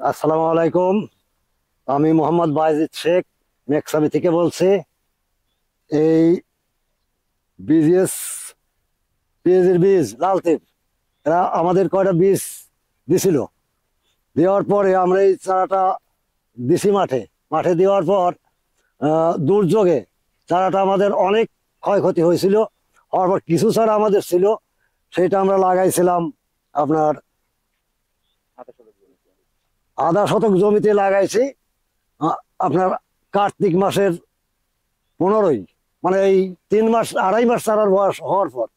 আসসালামু আলাইকুম। আমি মোহাম্মদ বায়েজিদ শেখ মেকসামি থেকে বলছি। এই বিজিএস পেঁয়াজের বীজ লাল তিল এরা আমাদের কয়টা বীজ দিছিল। দেওয়ার পরে আমরা এই চারাটা দিছি মাঠে। মাঠে দেওয়ার পর দুর্যোগে চারাটা আমাদের অনেক ক্ষয়ক্ষতি হয়েছিল। হওয়ার পর কিছু চারা আমাদের ছিল, সেটা আমরা লাগাইছিলাম আপনার আধা শতক জমিতে লাগাইছি। আপনার কার্তিক মাসের 15ই, মানে এই 3 মাস 2.5 মাস চারার বয়স হওয়ার পর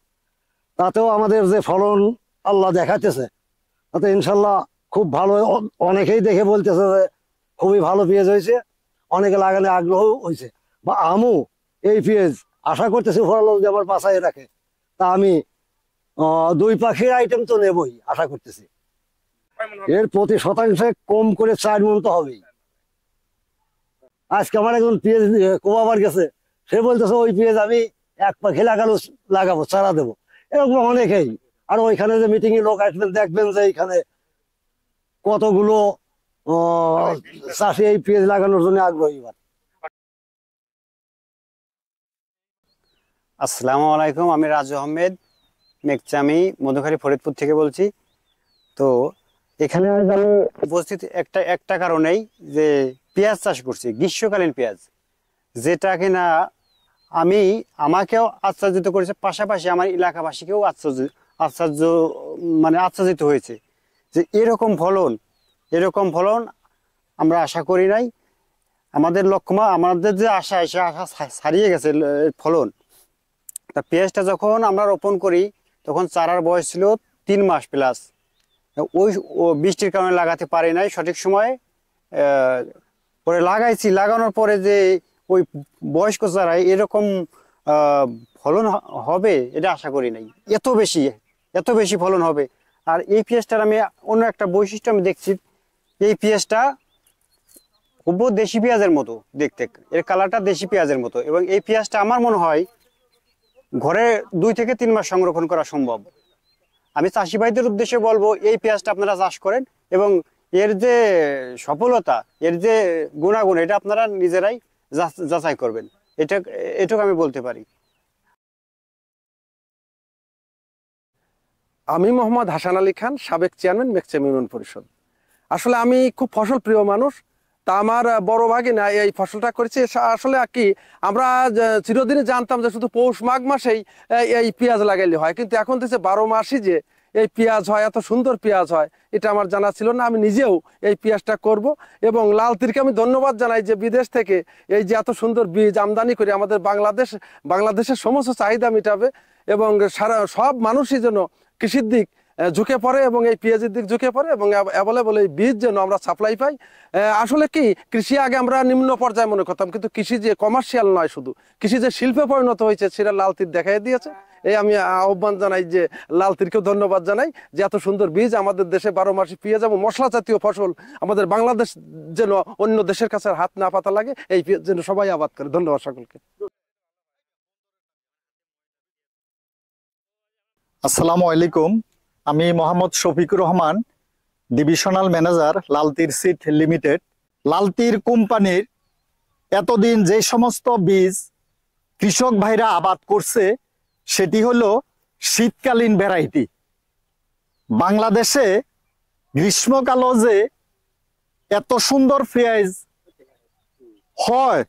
তাতেও আমাদের যে ফলন আল্লাহ দেখাইতেছে, তাতে ইনশাল্লাহ খুব ভালো। অনেকেই দেখে বলতেছে যে খুবই ভালো পেঁয়াজ হয়েছে, অনেকে লাগানো আগ্রহ হয়েছে। বা আমু এই পেঁয়াজ আশা করতেছি ফল যদি আমার বাঁচাই রাখে, তা আমি 2 পাখির আইটেম তো নেবই আশা করতেছি। এর প্রতি শতাংশে কম করে 4 মণ তো হবেই। আজকে আমার একজন পেঁয়াজ কোবাবার গেছে, সে বলতেছে ওই পেঁয়াজ আমি 1 পাখি লাগাবো, চারা দেবো। এরকম অনেকেই। আর ওইখানে যে মিটিং এ লোক আসবেন, দেখবেন যে এইখানে কতগুলো চাষি এই পেঁয়াজ লাগানোর জন্য আগ্রহী। আসসালামু আলাইকুম, আমি রাজু আহমেদ মেকচামি মধুখালী ফরিদপুর থেকে বলছি। তো এখানে আমি উপস্থিত একটা কারণেই যে পেঁয়াজ চাষ করছি, গ্রীষ্মকালীন পেঁয়াজ, যেটা কিনা আমাকেও আশ্চর্যিত করেছে, পাশাপাশি আমার এলাকাবাসীকেও আশ্চর্যিত হয়েছে যে এরকম ফলন আমরা আশা করি নাই। আমাদের আমাদের যে আশা ছাড়িয়ে গেছে ফলন। তা পেঁয়াজটা যখন আমরা রোপণ করি তখন চারার বয়স ছিল 3 মাস প্লাস। ওই বৃষ্টির কারণে লাগাতে পারি নাই সঠিক সময়ে। পরে লাগানোর পরে যে ওই বয়স্ক চারায় এরকম ফলন হবে এটা আশা করি নাই, এত বেশি ফলন হবে। আর এই পেঁয়াজটার আমি অন্য একটা বৈশিষ্ট্য আমি দেখছি, এই পেঁয়াজটা খুব দেশি পেঁয়াজের মতো দেখতে, এর কালারটা দেশি পেঁয়াজের মতো। এবং এই পেঁয়াজটা আমার মনে হয় ঘরে 2 থেকে 3 মাস সংরক্ষণ করা সম্ভব। আমি চাষি ভাইদের উদ্দেশ্যে বলবো এই পেঁয়াজটা আপনারা চাষ করেন, এবং এর যে সফলতা, এর যে গুণাগুণ, এটা আপনারা নিজেরাই যাচাই করবেন। এটুকু আমি বলতে পারি। আমি মোহাম্মদ হাসান আলী খান, সাবেক চেয়ারম্যান মেকচামি ইউনিয়ন পরিষদ। আসলে আমি খুব ফসল প্রিয় মানুষ। তা আমার বড় ভাগিনা এই ফসলটা করেছে। আসলে কি আমরা চিরদিনই জানতাম যে শুধু পৌষ মাঘ মাসেই এই পেঁয়াজ লাগাইলে হয়, কিন্তু এখন দেখছে 12 মাসই যে এই পেঁয়াজ হয়, এত সুন্দর পেঁয়াজ হয়, এটা আমার জানা ছিল না। আমি নিজেও এই পেঁয়াজটা করব। এবং লাল তীরকে আমি ধন্যবাদ জানাই যে বিদেশ থেকে এই যে এত সুন্দর বীজ আমদানি করে আমাদের বাংলাদেশের সমস্ত চাহিদা মেটাবে, এবং সব মানুষই যেন কৃষির দিক ঝুঁকে পড়ে এবং এই পেঁয়াজের দিক ঝুঁকে পড়ে, এবং অ্যাভেলেবল এই বীজ যেন আমরা সাপ্লাই পাই। আসলে কি কৃষি আগে আমরা নিম্ন পর্যায়ে মনে করতাম, কিন্তু কৃষি যে কমার্শিয়াল নয়, শুধু কৃষি যে শিল্পে পরিণত হয়েছে সেটা লাল তীর দেখাই দিয়েছে। এই আমি আহ্বান জানাই যে লাল তীরকেও ধন্যবাদ জানাই যে এত সুন্দর বীজ আমাদের দেশে 12 মাসি পেঁয়াজ এবং মশলা জাতীয় ফসল আমাদের বাংলাদেশ যেন অন্য দেশের কাছে হাত না পাতা লাগে, এই পেঁয়াজ যেন সবাই আবাদ করে। ধন্যবাদ সকলকে। আসসালামু আলাইকুম, আমি Mohammad Shafiqur Rahman, divisional manager Lalteer seed limited. Lalteer কোম্পানির এতদিন যে সমস্ত বীজ কৃষক ভাইরা আবাদ করছে সেটি হলো শীতকালীন ভ্যারাইটি। বাংলাদেশে গ্রীষ্মকালে যে এত সুন্দর পেঁয়াজ হয়,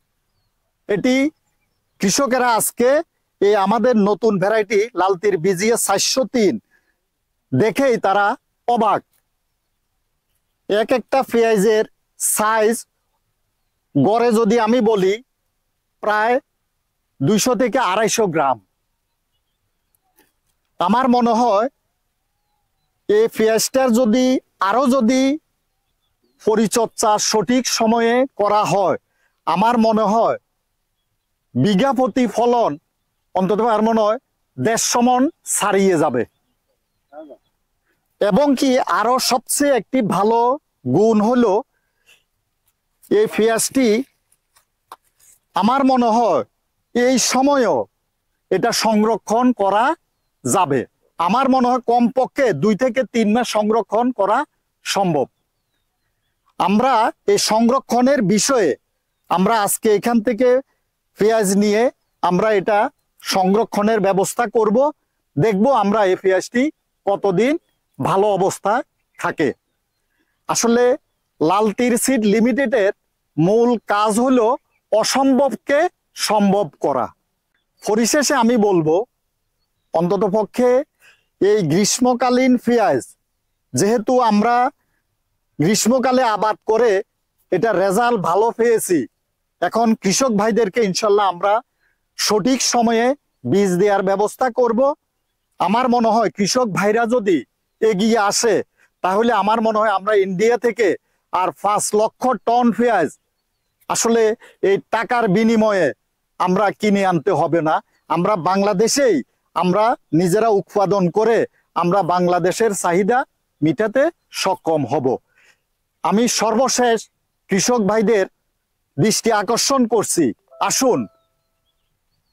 এটি কৃষকেরা আজকে এই আমাদের নতুন ভ্যারাইটি লালতীর বিজিএস 403 দেখেই তারা অবাক। এক একটা পেঁয়াজের সাইজ গড়ে যদি আমি বলি প্রায় 200 থেকে 250 গ্রাম। আমার মনে হয় এই পেঁয়াজটার যদি পরিচর্যা সঠিক সময়ে করা হয়, আমার মনে হয় বিঘা প্রতি ফলন অন্তত আর মনে হয় 150 মণ ছাড়িয়ে যাবে। এবং কি আরো সবচেয়ে একটি ভালো গুণ হলো এই পেঁয়াজটি আমার মনে হয় এই সময়ও এটা সংরক্ষণ করা যাবে। আমার মনে হয় কমপক্ষে 2 থেকে 3 মাস সংরক্ষণ করা সম্ভব। আমরা এই সংরক্ষণের বিষয়ে আমরা আজকে এখান থেকে পেঁয়াজ নিয়ে আমরা এটা সংরক্ষণের ব্যবস্থা করব, দেখব আমরা এই পেঁয়াজটি কতদিন ভালো অবস্থায় থাকে। আসলে লাল তীর সিড লিমিটেডের মূল কাজ হলো অসম্ভবকে সম্ভব করা। পরিশেষে আমি বলবো, অন্ততপক্ষে এই গ্রীষ্মকালীন পেঁয়াজ যেহেতু আমরা গ্রীষ্মকালে আবাদ করে এটা রেজাল্ট ভালো পেয়েছি, এখন কৃষক ভাইদেরকে ইনশাল্লাহ আমরা সঠিক সময়ে বীজ দেওয়ার ব্যবস্থা করব। আমার মনে হয় কৃষক ভাইরা যদি এগিয়ে আসে তাহলে আমার মনে হয় আমরা ইন্ডিয়া থেকে আর 5 লক্ষ টন পেঁয়াজ আসলে এই টাকার বিনিময়ে আমরা কিনে আনতে হবে না। আমরা বাংলাদেশেই আমরা নিজেরা উৎপাদন করে আমরা বাংলাদেশের চাহিদা মিটাতে সক্ষম হব। আমি সর্বশেষ কৃষক ভাইদের দৃষ্টি আকর্ষণ করছি, আসুন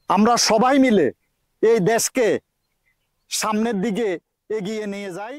আমরা সবাই মিলে এই দেশকে সামনের দিকে এগিয়ে নিয়ে যাই।